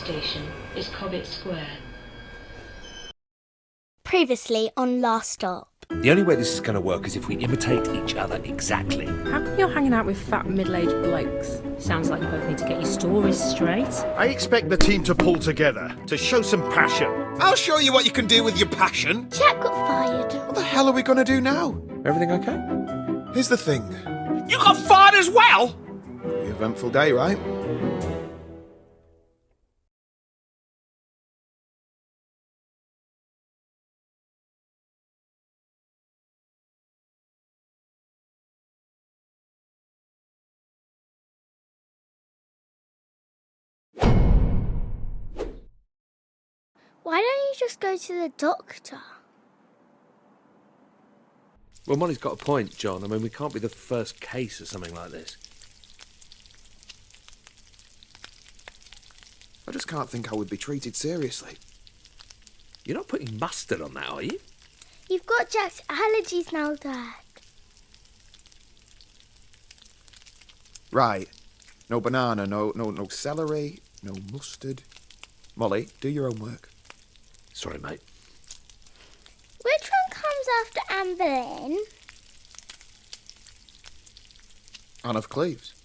station is Cobbett Square. Previously on Last Stop. The only way this is going to work is if we imitate each other exactly. How come you're hanging out with fat middle-aged blokes? Sounds like you both need to get your stories straight. I expect the team to pull together, to show some passion. I'll show you what you can do with your passion. Jack got fired. What the hell are we going to do now? Everything okay? Here's the thing. You got fired as well? Eventful day, right? Why don't you just go to the doctor? Well, Molly's got a point, John. I mean, we can't be the first case of something like this. I just can't think I would be treated seriously. You're not putting mustard on that, are you? You've got Jack's allergies now, Dad. Right. No banana, no celery, no mustard. Molly, do your homework. Sorry, mate. Which one comes after Anne Boleyn? Anne of Cleves.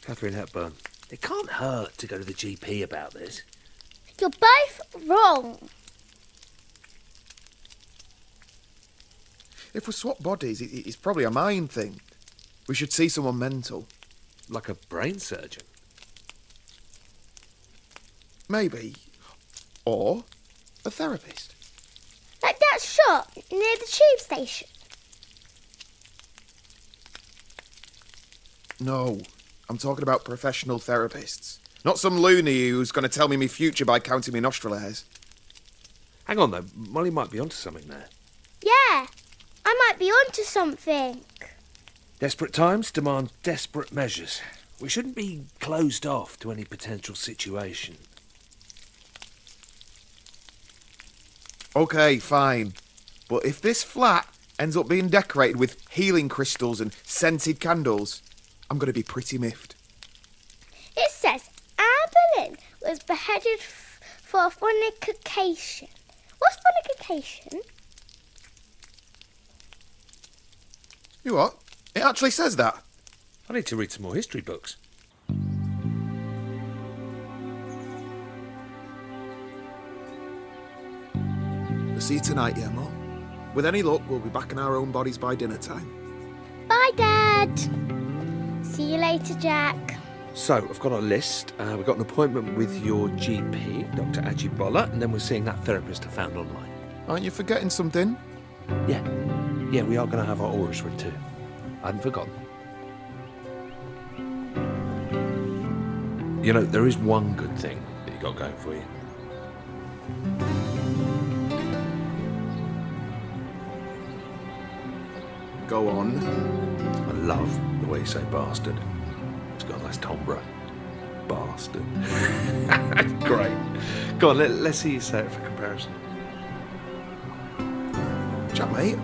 Catherine Hepburn. It can't hurt to go to the GP about this. You're both wrong. If we swap bodies, it's probably a mind thing. We should see someone mental. Like a brain surgeon. Maybe. Or a therapist. Like that shop near the tube station. No, I'm talking about professional therapists. Not some loony who's going to tell me my future by counting my nostril hairs. Hang on, though. Molly might be onto something there. Yeah, I might be onto something. Desperate times demand desperate measures. We shouldn't be closed off to any potential situation. Okay, fine. But if this flat ends up being decorated with healing crystals and scented candles, I'm going to be pretty miffed. It says Anne Boleyn was beheaded for fornication. What's fornication? You what? It actually says that. I need to read some more history books. We'll see you tonight, yeah, Mum? With any luck, we'll be back in our own bodies by dinner time. Bye, Dad. See you later, Jack. So, I've got a list. We've got an appointment with your GP, Dr. Ajibola, and then we're seeing that therapist I found online. Aren't you forgetting something? Yeah, we are going to have our auras read too. I hadn't forgotten. You know, there is one good thing that you got going for you. Go on. I love the way you say bastard. It's got a nice timbre. Bastard. Great. Go on, let's see you say it for comparison. Jack, mate,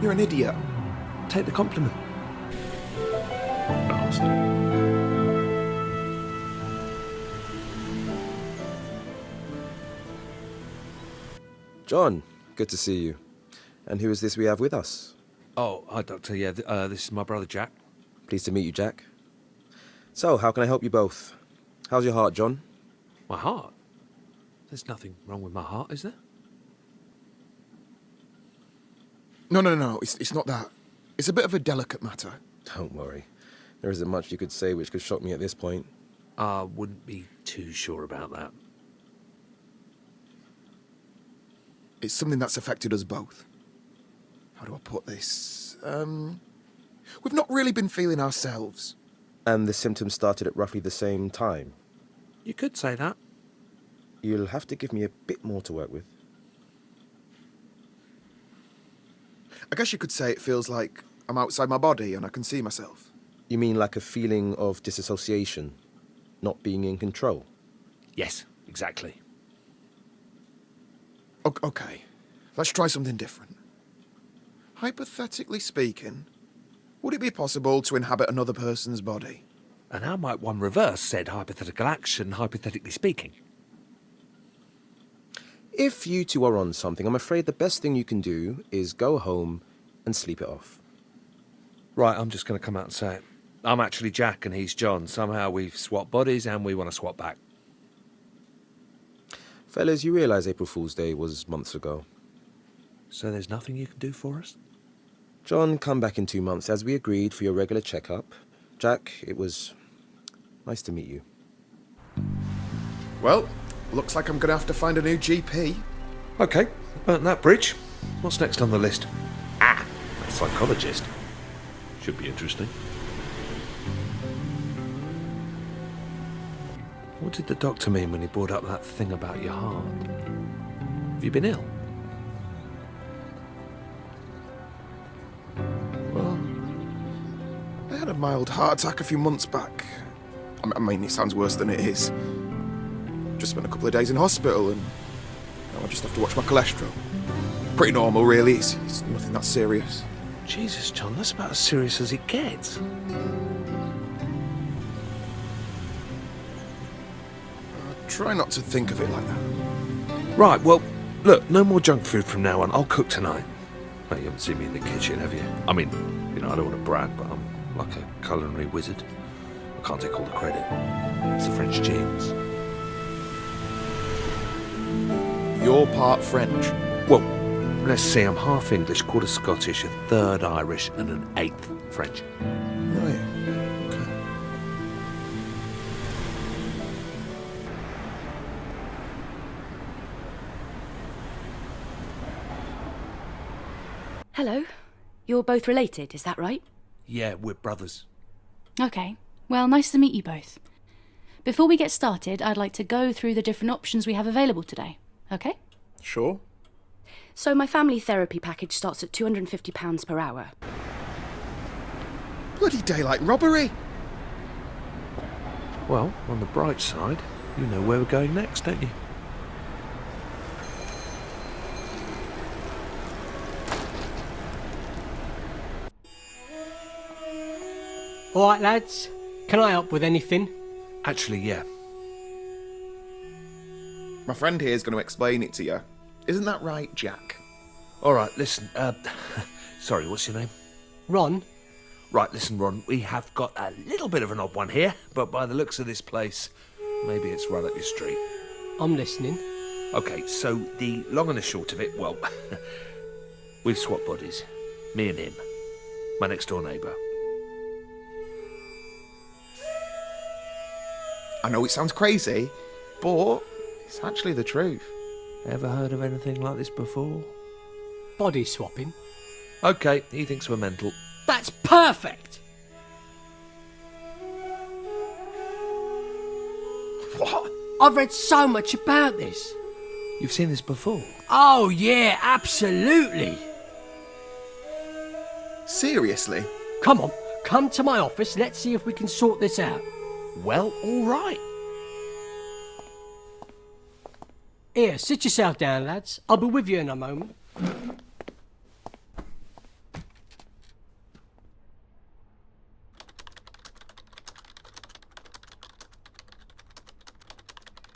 you're an idiot. Take the compliment. Bastard. John, good to see you. And who is this we have with us? Oh, hi, Doctor. Yeah, this is my brother Jack. Pleased to meet you, Jack. So, how can I help you both? How's your heart, John? My heart? There's nothing wrong with my heart, is there? No, it's not that. It's a bit of a delicate matter. Don't worry. There isn't much you could say which could shock me at this point. I wouldn't be too sure about that. It's something that's affected us both. How do I put this? We've not really been feeling ourselves. And the symptoms started at roughly the same time. You could say that. You'll have to give me a bit more to work with. I guess you could say it feels like I'm outside my body and I can see myself. You mean like a feeling of disassociation? Not being in control? Yes, exactly. Okay, let's try something different. Hypothetically speaking, would it be possible to inhabit another person's body? And how might one reverse said hypothetical action, hypothetically speaking? If you two are on something, I'm afraid the best thing you can do is go home and sleep it off. Right, I'm just going to come out and say it. I'm actually Jack and he's John. Somehow we've swapped bodies and we want to swap back. Fellas, you realise April Fool's Day was months ago. So there's nothing you can do for us? John, come back in 2 months as we agreed for your regular checkup. Jack, it was nice to meet you. Well, looks like I'm going to have to find a new GP. Okay, burnt that bridge. What's next on the list? A psychologist. Should be interesting. What did the doctor mean when he brought up that thing about your heart? Have you been ill? Well, I had a mild heart attack a few months back. I mean, it sounds worse than it is. Just spent a couple of days in hospital and now I just have to watch my cholesterol. Pretty normal, really. It's nothing that serious. Jesus, John, that's about as serious as it gets. Try not to think of it like that. Right, well, look, no more junk food from now on. I'll cook tonight. No, you haven't seen me in the kitchen, have you? I mean, I don't want to brag, but I'm like a culinary wizard. I can't take all the credit. It's the French genes. You're part French. Well, let's see, I'm half English, quarter Scottish, a third Irish, and an eighth French. Right. Okay. Hello. You're both related, is that right? Yeah, we're brothers. Okay. Well, nice to meet you both. Before we get started, I'd like to go through the different options we have available today. Okay? Sure. So my family therapy package starts at £250 per hour. Bloody daylight robbery! Well, on the bright side, you know where we're going next, don't you? All right, lads. Can I help with anything? Actually, yeah. My friend here is going to explain it to you. Isn't that right, Jack? All right, listen, sorry, what's your name? Ron? Right, listen, Ron, we have got a little bit of an odd one here, but by the looks of this place, maybe it's right up your street. I'm listening. Okay, so the long and the short of it, well, we've swapped bodies. Me and him. My next door neighbour. I know it sounds crazy, but it's actually the truth. Ever heard of anything like this before? Body swapping. Okay, he thinks we're mental. That's perfect! What? I've read so much about this. You've seen this before? Oh, yeah, absolutely. Seriously? Come on, come to my office. Let's see if we can sort this out. Well, all right. Here, sit yourself down, lads. I'll be with you in a moment.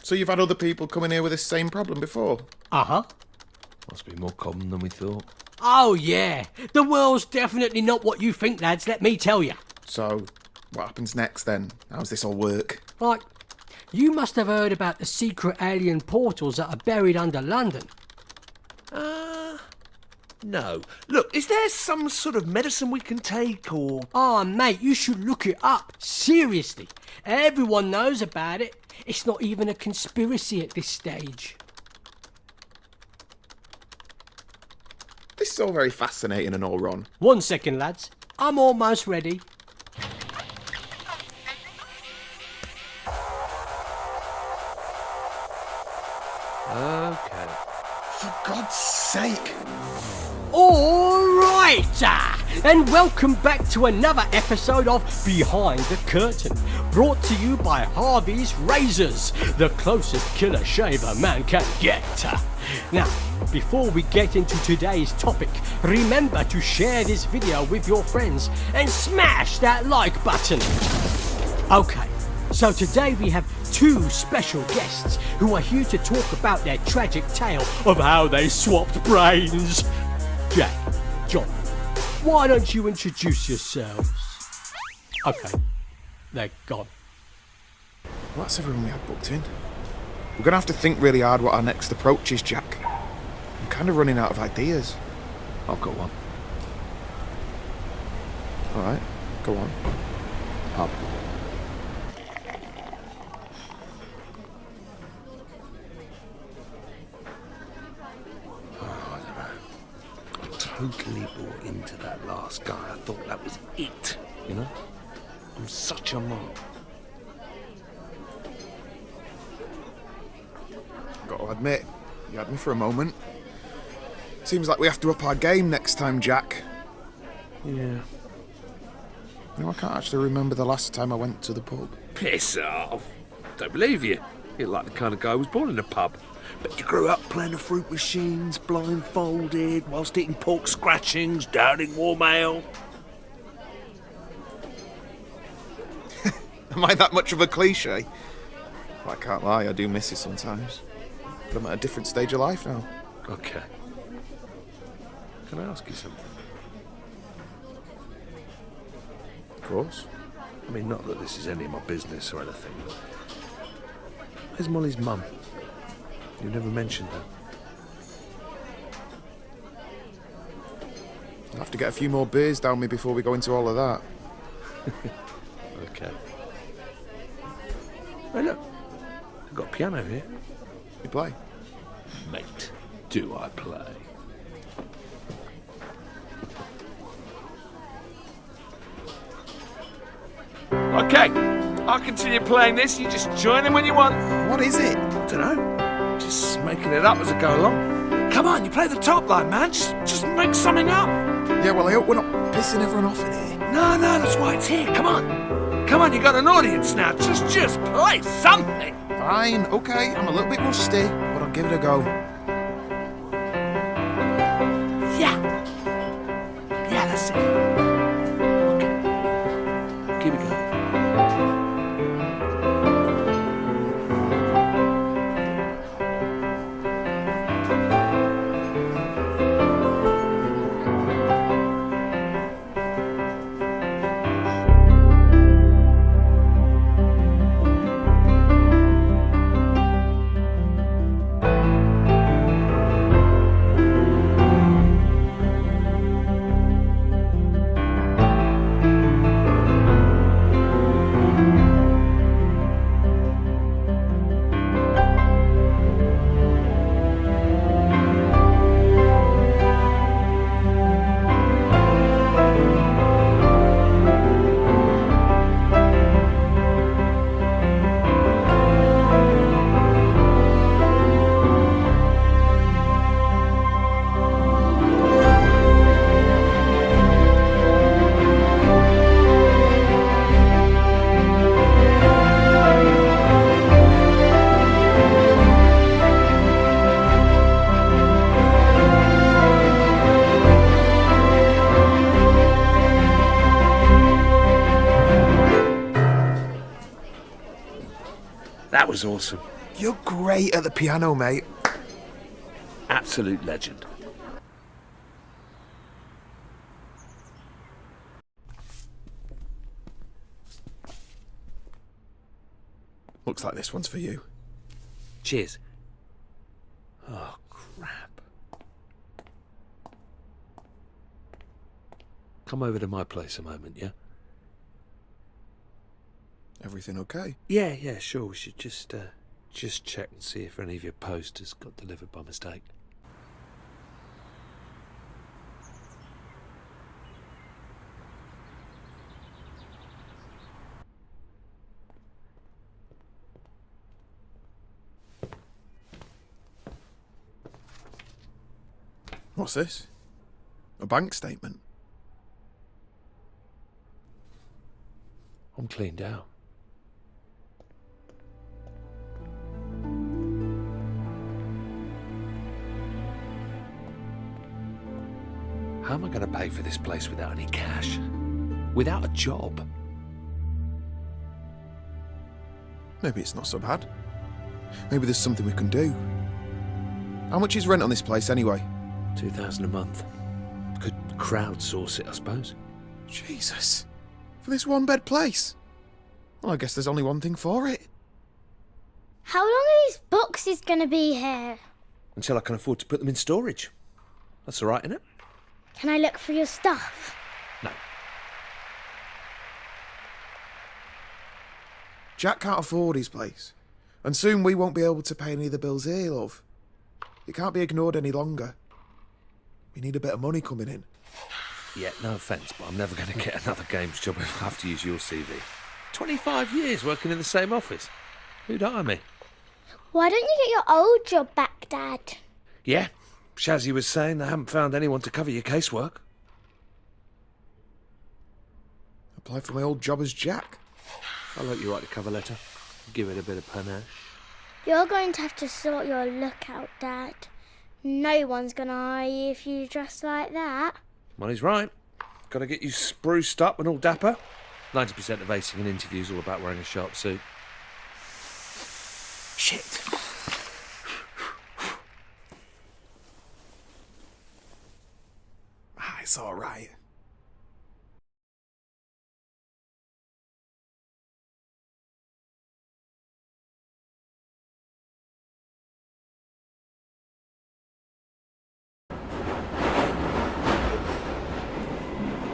So you've had other people come in here with this same problem before? Uh-huh. Must be more common than we thought. Oh, yeah. The world's definitely not what you think, lads, let me tell you. So, what happens next then? How does this all work? Like, you must have heard about the secret alien portals that are buried under London. No. Look, is there some sort of medicine we can take, or... Oh, mate, you should look it up. Seriously. Everyone knows about it. It's not even a conspiracy at this stage. This is all very fascinating and all, Ron. 1 second, lads. I'm almost ready. Okay. For God's sake! All right, and welcome back to another episode of Behind the Curtain, brought to you by Harvey's Razors, the closest killer shave a man can get. Now, before we get into today's topic, remember to share this video with your friends and smash that like button. Okay, so today we have two special guests who are here to talk about their tragic tale of how they swapped brains. Jack, John, why don't you introduce yourselves? Okay, they're gone. Well, that's everyone we had booked in. We're going to have to think really hard what our next approach is, Jack. I'm kind of running out of ideas. I've got one. All right, go on. Pub. Totally bought into that last guy. I thought that was it, you know? I'm such a mark. Got to admit, you had me for a moment. Seems like we have to up our game next time, Jack. Yeah. No, I can't actually remember the last time I went to the pub. Piss off. Don't believe you. You're like the kind of guy who was born in a pub. But you grew up playing the fruit machines, blindfolded, whilst eating pork scratchings, downing warm ale. Am I that much of a cliche? Well, I can't lie, I do miss it sometimes. But I'm at a different stage of life now. Okay. Can I ask you something? Of course. I mean, not that this is any of my business or anything, but... Where's Molly's mum? You never mentioned her. I'll have to get a few more beers down me before we go into all of that. Okay. Hey, look. I've got a piano here. You play? Mate, do I play? Okay, I'll continue playing this. You just join in when you want. What is it? I don't know. Just making it up as I go along. Come on, you play the top line, man. Just make something up. Yeah, well, I hope we're not pissing everyone off in here. No, that's why it's here. Come on. Come on, you got an audience now. Just play something. Fine, okay, I'm a little bit rusty, but I'll give it a go. Yeah. Yeah, that's it. Okay. Keep it going. That was awesome. You're great at the piano, mate. Absolute legend. Looks like this one's for you. Cheers. Oh, crap. Come over to my place a moment, yeah? Everything okay? Yeah, sure. We should just check and see if any of your posters got delivered by mistake. What's this? A bank statement? I'm cleaned out. How am I going to pay for this place without any cash? Without a job? Maybe it's not so bad. Maybe there's something we can do. How much is rent on this place anyway? 2,000 a month. Could crowdsource it, I suppose. Jesus. For this one-bed place? Well, I guess there's only one thing for it. How long are these boxes going to be here? Until I can afford to put them in storage. That's all right, isn't it? Can I look for your stuff? No. Jack can't afford his place. And soon we won't be able to pay any of the bills here, love. It can't be ignored any longer. We need a bit of money coming in. Yeah, no offence, but I'm never going to get another games job if I have to use your CV. 25 years working in the same office. Who'd hire me? Why don't you get your old job back, Dad? Yeah, Shazzy was saying they haven't found anyone to cover your casework. Apply for my old job as Jack. I'll let you write the cover letter. Give it a bit of panache. You're going to have to sort your look out, Dad. No one's going to hire you if you dress like that. Well, he's right. Got to get you spruced up and all dapper. 90% of acing an interview's all about wearing a sharp suit. Shit. It's all right.